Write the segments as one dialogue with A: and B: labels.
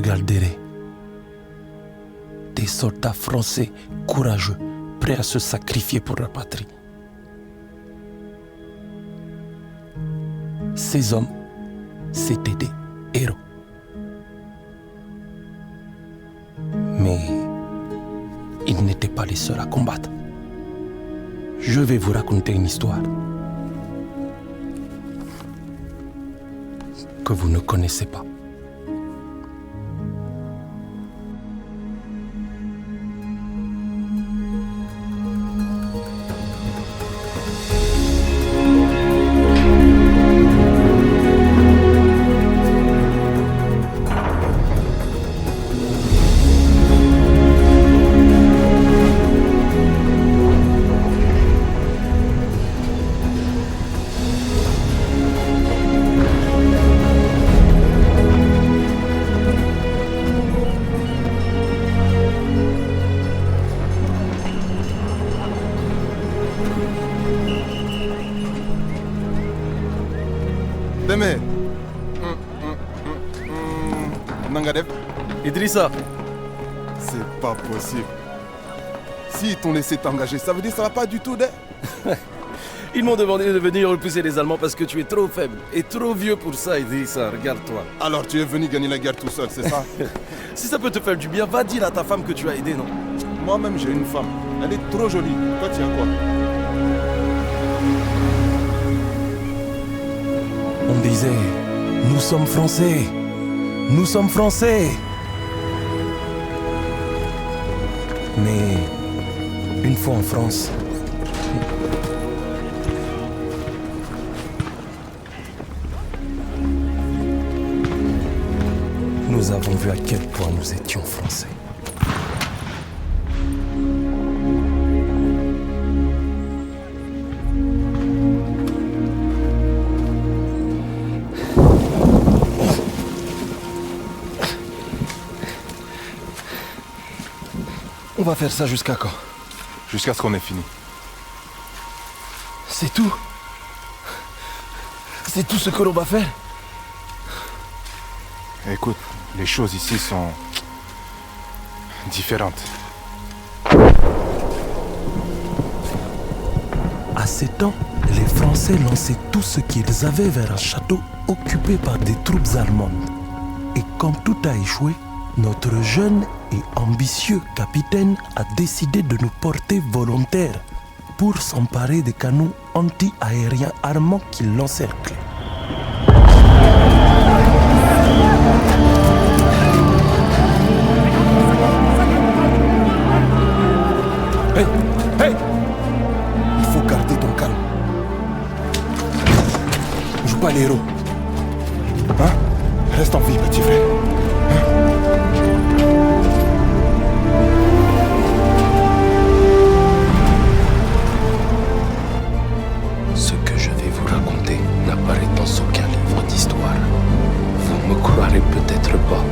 A: regarderai des soldats français courageux, prêts à se sacrifier pour leur patrie. Ces hommes, c'étaient des héros. Mais ils n'étaient pas les seuls à combattre. Je vais vous raconter une histoire que vous ne connaissez pas.
B: Deme. Nangadev.
C: Idrissa.
B: C'est pas possible. S'ils t'ont laissé t'engager, ça veut dire que ça va pas du tout, de...
C: Ils m'ont demandé de venir repousser les Allemands parce que tu es trop faible et trop vieux pour ça, Idrissa. Regarde-toi.
B: Alors tu es venu gagner la guerre tout seul, c'est ça?
C: Si ça peut te faire du bien, va dire à ta femme que tu as aidé, non?
B: Moi-même, j'ai une femme. Elle est trop jolie. Toi, tu as quoi?
A: On disait, nous sommes Français, nous sommes Français. Mais une fois en France, nous avons vu à quel point nous étions Français.
B: On va faire ça jusqu'à quand? Jusqu'à ce qu'on ait fini.
A: C'est tout. C'est tout ce que l'on va faire.
B: Écoute, les choses ici sont différentes.
A: À ces temps, les Français lançaient tout ce qu'ils avaient vers un château occupé par des troupes allemandes. Et comme tout a échoué, notre jeune et ambitieux capitaine a décidé de nous porter volontaires pour s'emparer des canons anti-aériens armants qui l'encerclaient. Hey, hey! Il faut garder ton calme. Joue pas les héros. Hein? Reste en vie, petit frère.
D: Ce que je vais vous raconter n'apparaît dans aucun livre d'histoire. Vous me croirez peut-être pas,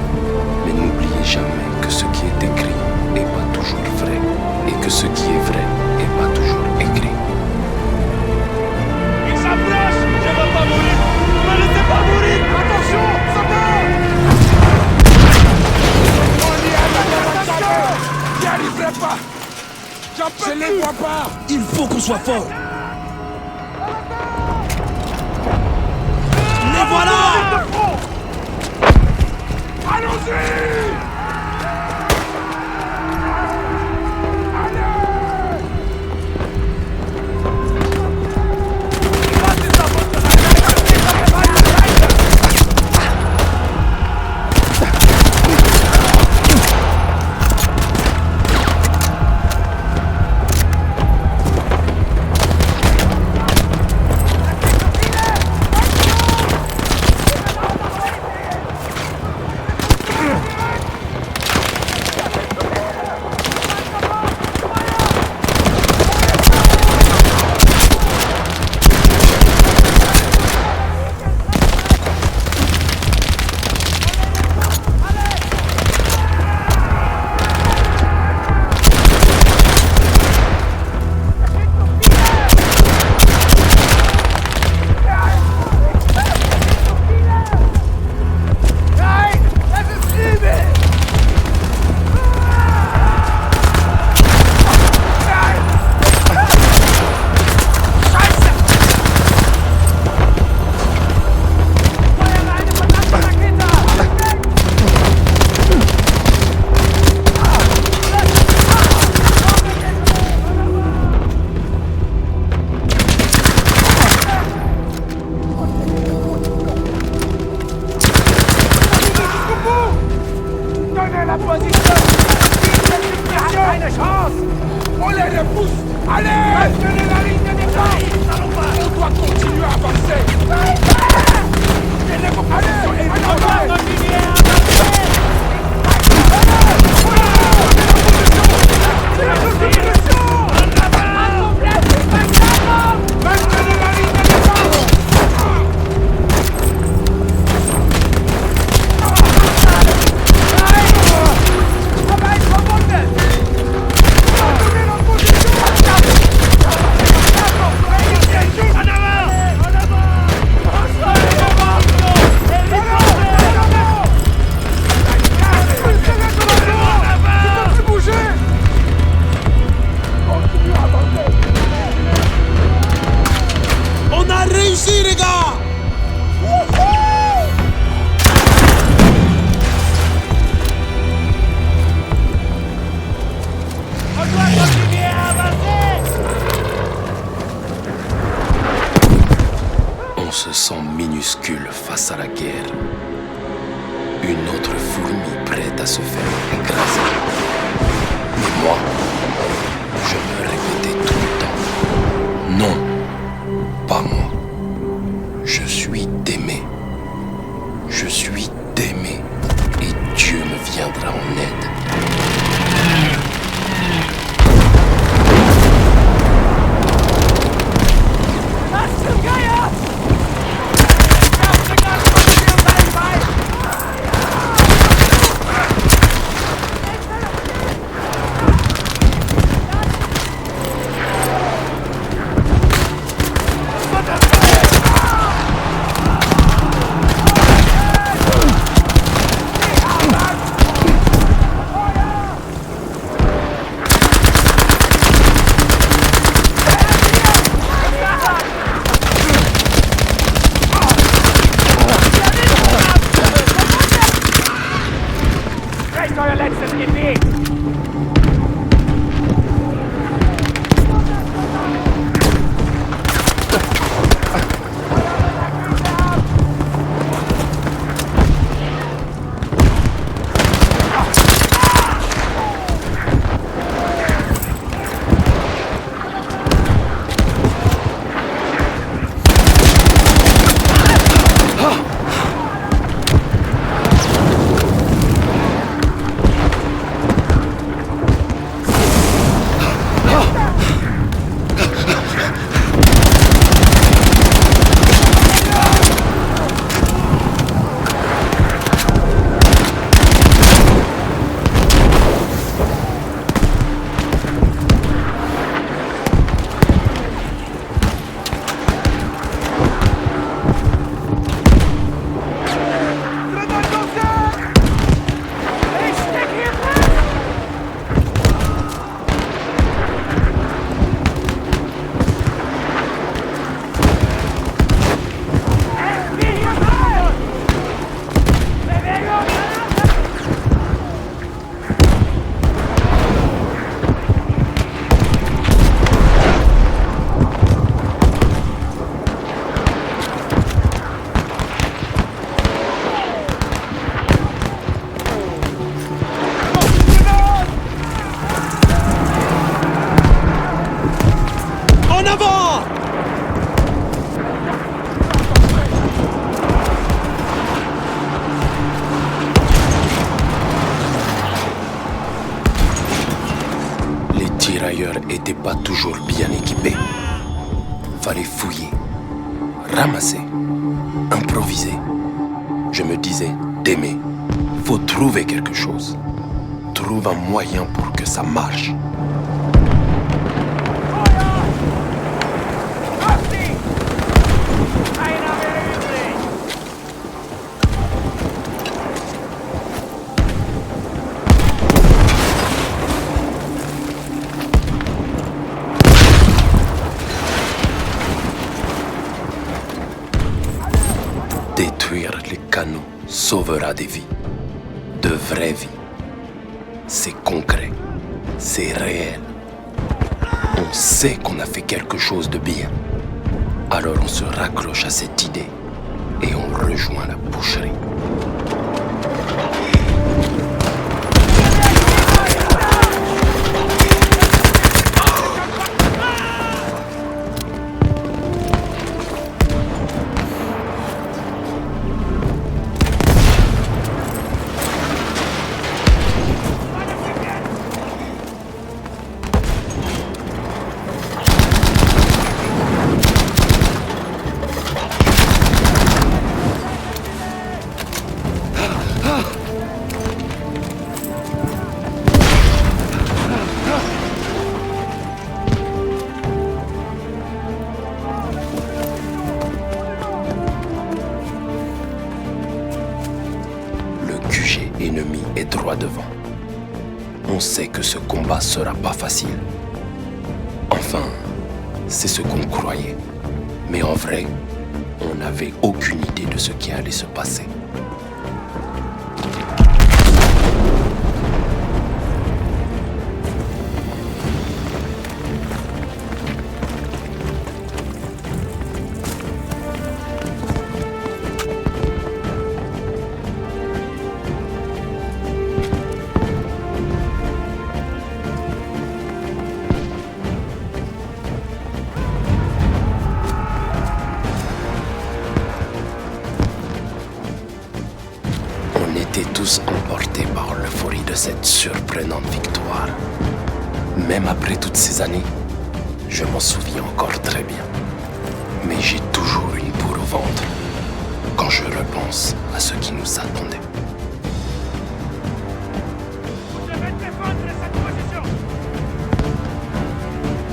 D: mais n'oubliez jamais que ce qui est écrit n'est pas toujours vrai, et que ce qui est vrai n'est pas toujours écrit.
E: Il s'approche! Je ne veux pas mourir! Ne me laissez pas mourir! Attention! Ça va! On y est! J'y arriverai pas! J'en peux plus! Je les vois pas!
A: Il faut qu'on soit fort.
E: Les voilà! Allons-y! Allez, les pouces! Allez! Maintenez la ligne de défense! On doit continuer à avancer! Tenez vos positions et
D: On se sent minuscule face à la guerre. Une autre fourmi prête à se faire écraser. Mais moi, je me répétais tout le temps. Non, pas moi. Je suis d'aimer. Je suis d'aimer. Et Dieu me viendra en aide. N'étaient pas toujours bien équipés. Fallait fouiller, ramasser, improviser. Je me disais, d'aimer, faut trouver quelque chose. Trouve un moyen pour que ça marche. Détruire les canaux sauvera des vies, de vraies vies. C'est concret, c'est réel. On sait qu'on a fait quelque chose de bien. Alors on se raccroche à cette idée et on rejoint la boucherie. sait que ce combat sera pas facile. Enfin, c'est ce qu'on croyait. Mais en vrai, on n'avait aucune idée de ce qui allait se passer. Tous emportés par l'euphorie de cette surprenante victoire. Même après toutes ces années, je m'en souviens encore très bien. Mais j'ai toujours une boule au ventre quand je repense à ce qui nous attendait.
E: Vous devez défendre cette position.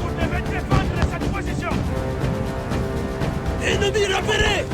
E: Vous devez défendre cette position.
C: Ennemi repéré!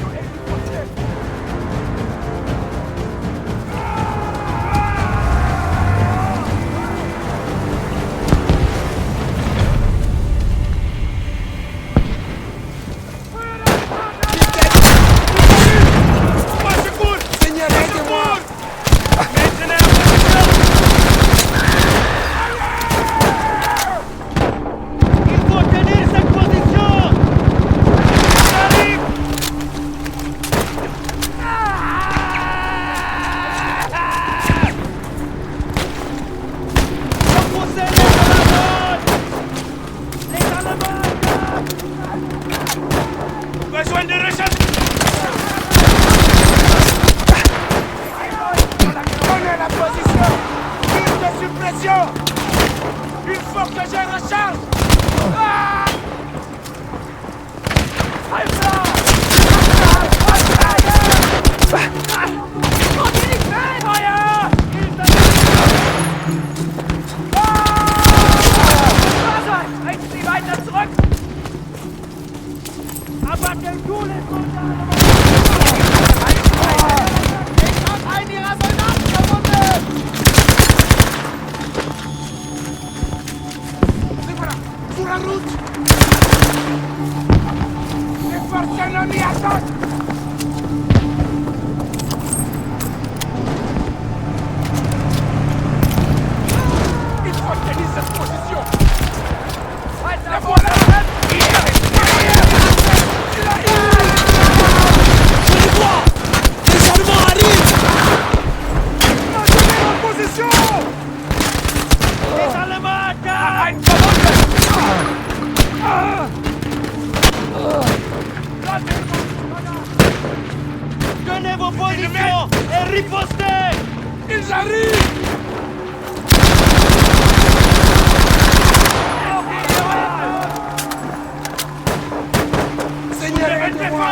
E: Besoin de recharge. Prenez la position. Tir de suppression. Il faut que je recharge.
F: Tenez vos positions et ripostez!
E: Ils arrivent! Seigneur, aidez-moi!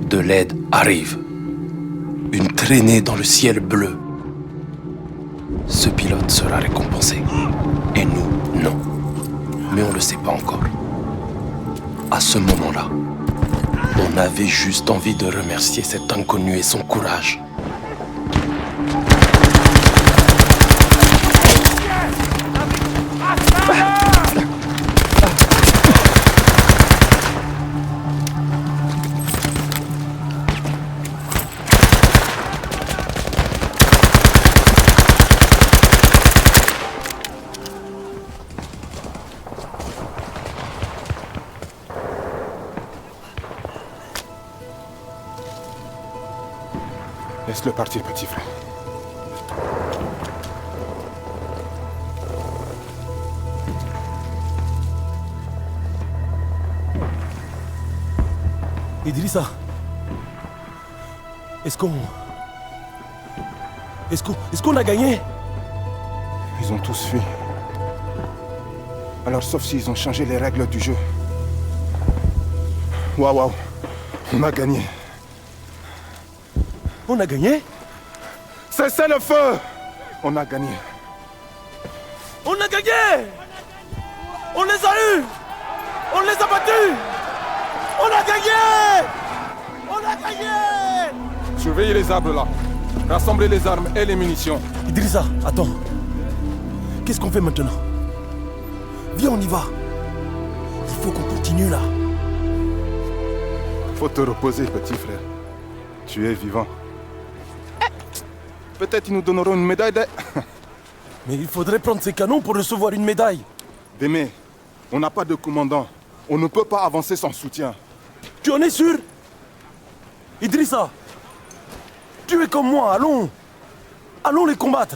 D: De l'aide arrive. Une traînée dans le ciel bleu. Ce pilote sera récompensé. Et nous, non. Mais on ne le sait pas encore. À ce moment-là, on avait juste envie de remercier cet inconnu et son courage.
B: Laisse-le partir, petit frère.
C: Idrissa, est-ce qu'on a gagné?
B: Ils ont tous fui. Alors sauf s'ils ont changé les règles du jeu. Waouh, on a gagné.
C: On a gagné?
B: Cessez le feu! On a gagné.
C: On a gagné! On les a eus! On les a battus! On a gagné! On a gagné!
B: Surveillez les arbres là. Rassemblez les armes et les munitions.
C: Idrissa, attends. Qu'est-ce qu'on fait maintenant? Viens, on y va. Il faut qu'on continue là.
B: Faut te reposer, petit frère. Tu es vivant. Peut-être ils nous donneront une médaille de...
C: Mais il faudrait prendre ces canons pour recevoir une médaille.
B: Démé, on n'a pas de commandant. On ne peut pas avancer sans soutien.
C: Tu en es sûr? Idrissa, tu es comme moi, allons. Allons les combattre.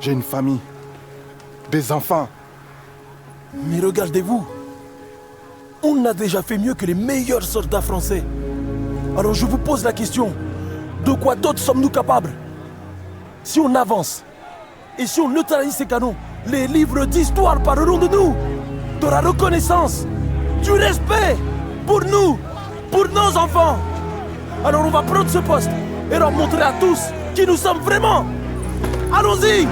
B: J'ai une famille. Des enfants.
C: Mais regardez-vous. On a déjà fait mieux que les meilleurs soldats français. Alors je vous pose la question. De quoi d'autre sommes-nous capables? Si on avance, et si on neutralise ces canons, les livres d'histoire parleront de nous. De la reconnaissance, du respect pour nous, pour nos enfants. Alors on va prendre ce poste et leur montrer à tous qui nous sommes vraiment. Allons-y!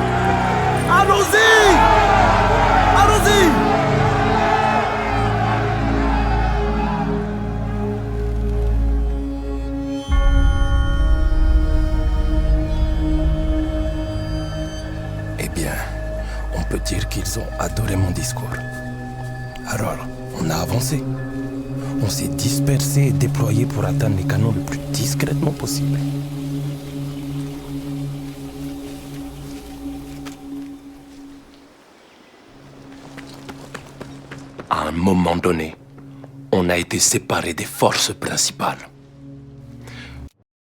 C: Allons-y! Allons-y!
D: Eh bien, on peut dire qu'ils ont adoré mon discours. Alors, on a avancé. On s'est dispersé et déployé pour atteindre les canons le plus discrètement possible. À un moment donné, on a été séparés des forces principales.